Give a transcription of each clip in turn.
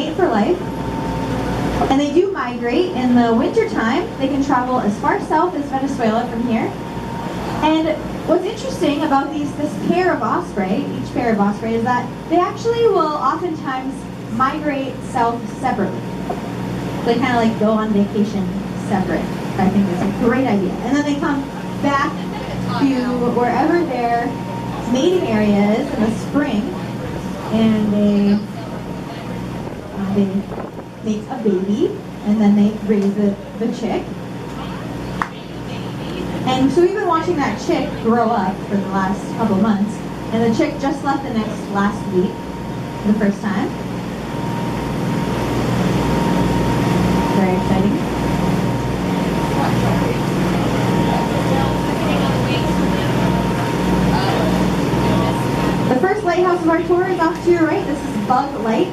mate for life. And they do migrate in the wintertime. They can travel as far south as Venezuela from here. And what's interesting about this pair of osprey, each pair of osprey, is that they actually will oftentimes migrate south separately. They kind of like go on vacation separate. I think it's a great idea. And then they come back to wherever their mating area is in the spring, and they make a baby, and then they raise the chick. And so we've been watching that chick grow up for the last couple months, and the chick just left the nest last week, the first time. Very exciting. The first lighthouse of our tour is off to your right. This is Bug Light.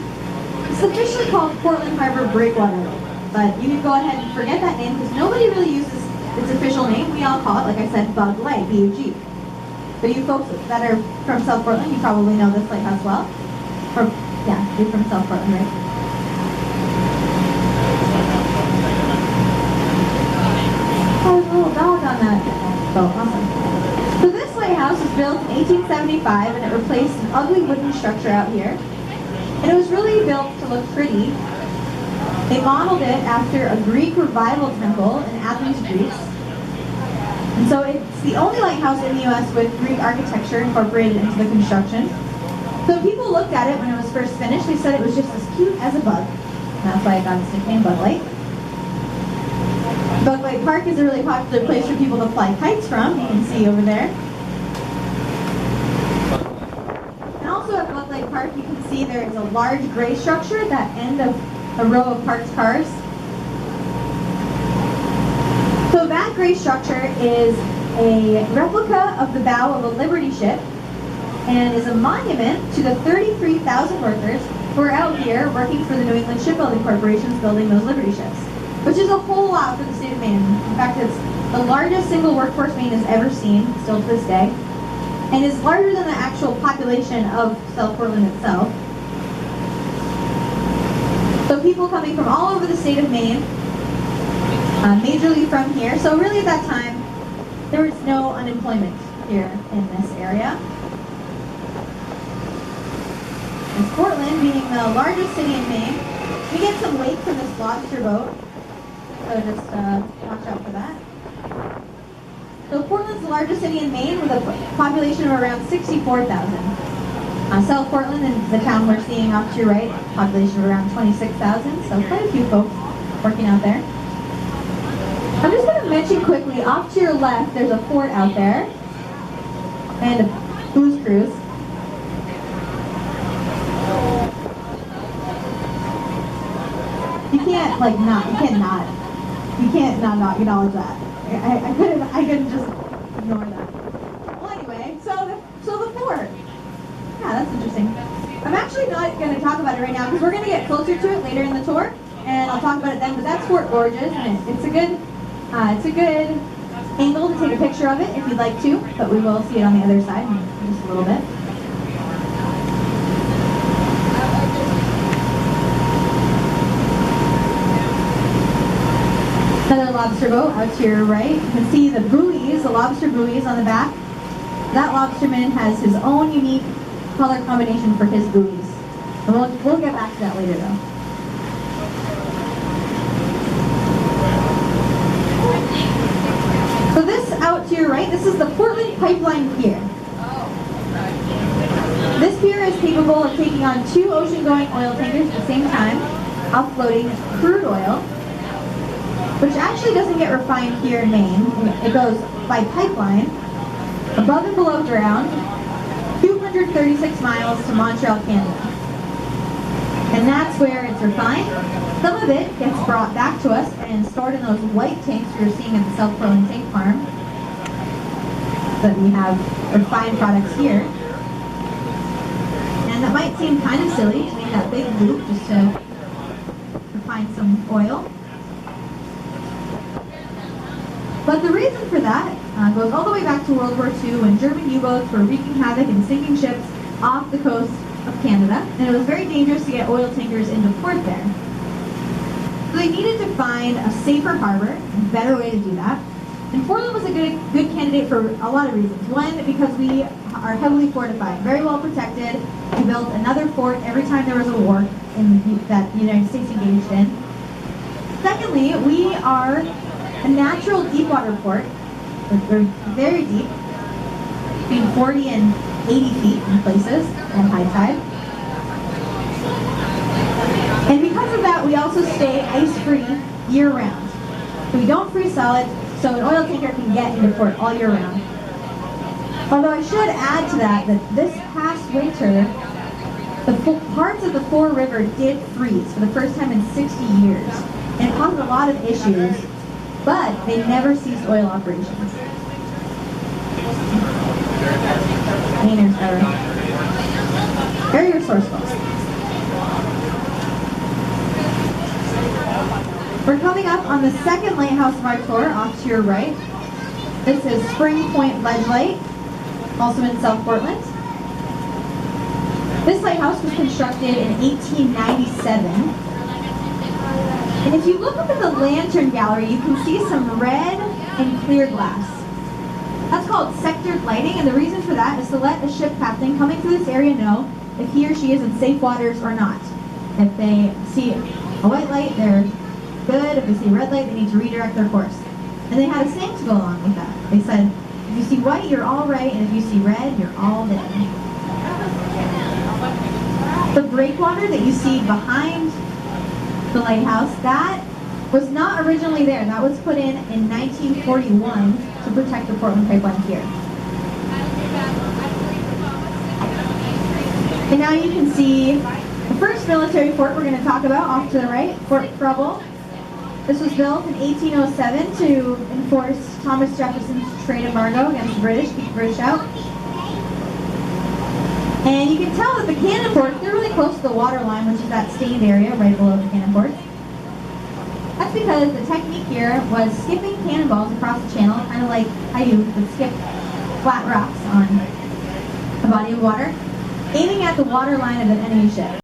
It's officially called Portland Harbor Breakwater, but you can go ahead and forget that name because nobody really uses its official name. We all call it, like I said, Bug Light, B-U-G. But you folks that are from South Portland, you probably know this lighthouse well. Yeah, you're from South Portland, right? Oh, there's a little dog on that. Oh, awesome. So this lighthouse was built in 1875, and it replaced an ugly wooden structure out here. And it was really built to look pretty. They modeled it after a Greek revival temple in Athens, Greece. And so it's the only lighthouse in the U.S. with Greek architecture incorporated into the construction. So when people looked at it when it was first finished, they said it was just as cute as a bug. And that's why it got its nickname, Bug Light. Bug Light Park is a really popular place for people to fly kites from. You can see over there. At Bug Light Park, you can see there is a large gray structure at that end of a row of parked cars. So that gray structure is a replica of the bow of a Liberty ship and is a monument to the 33,000 workers who are out here working for the New England Shipbuilding Corporations building those Liberty ships, which is a whole lot for the state of Maine. In fact, it's the largest single workforce Maine has ever seen, still to this day, and is larger than the actual population of South Portland itself. So people coming from all over the state of Maine, majorly from here. So really at that time, there was no unemployment here in this area. And Portland, being the largest city in Maine, we get some wake from this lobster boat. So just watch out for that. So Portland's the largest city in Maine with a population of around 64,000. South Portland is the town we're seeing off to your right, population of around 26,000, so quite a few folks working out there. I'm just going to mention quickly, off to your left there's a fort out there, and a booze cruise. You can't not acknowledge that. I couldn't just ignore that. Well, anyway, so the fort. Yeah, that's interesting. I'm actually not going to talk about it right now because we're going to get closer to it later in the tour, and I'll talk about it then. But that's Fort Gorges, and it's a good angle to take a picture of it if you'd like to. But we will see it on the other side in just a little bit. Another lobster boat out to your right. You can see the buoys, the lobster buoys on the back. That lobsterman has his own unique color combination for his buoys. And we'll get back to that later though. So this out to your right, this is the Portland Pipeline Pier. This pier is capable of taking on 2 ocean-going oil tankers at the same time, offloading crude oil, which actually doesn't get refined here in Maine. It goes by pipeline, above and below ground, 236 miles to Montreal, Canada. And that's where it's refined. Some of it gets brought back to us and stored in those white tanks you're seeing at the South Portland Tank Farm. But we have refined products here. And that might seem kind of silly to make that big loop just to refine some oil. But the reason for that goes all the way back to World War II when German U-boats were wreaking havoc and sinking ships off the coast of Canada, and it was very dangerous to get oil tankers into port there. So they needed to find a safer harbor, a better way to do that. And Portland was a good candidate for a lot of reasons. One, because we are heavily fortified, very well protected. We built another fort every time there was a war that the United States engaged in. Secondly, we are a natural deep water port. We're very deep, between 40 and 80 feet in places at high tide. And because of that, we also stay ice-free year-round. So we don't freeze solid, so an oil tanker can get into port all year round. Although I should add to that this past winter, the parts of the Fore River did freeze for the first time in 60 years. And it caused a lot of issues, but they never ceased oil operations. Painters are very resourceful. We're coming up on the second lighthouse of our tour, off to your right. This is Spring Point Ledge Light, also in South Portland. This lighthouse was constructed in 1897. And if you look up at the lantern gallery, you can see some red and clear glass. That's called sectored lighting, and the reason for that is to let a ship captain coming through this area know if he or she is in safe waters or not. If they see a white light, they're good. If they see a red light, they need to redirect their course. And they had a saying to go along with that. They said, if you see white, you're all right, and if you see red, you're all dead. The breakwater that you see behind the lighthouse, that was not originally there. That was put in 1941 to protect the Portland pipeline here. And now you can see the first military fort we're going to talk about off to the right, Fort Preble. This was built in 1807 to enforce Thomas Jefferson's trade embargo against the British, keep the British out. And you can tell that the cannon ports, they're really close to the water line, which is that stained area right below the cannon ports. That's because the technique here was skipping cannonballs across the channel, kind of like I do, would skip flat rocks on a body of water, aiming at the water line of an enemy ship.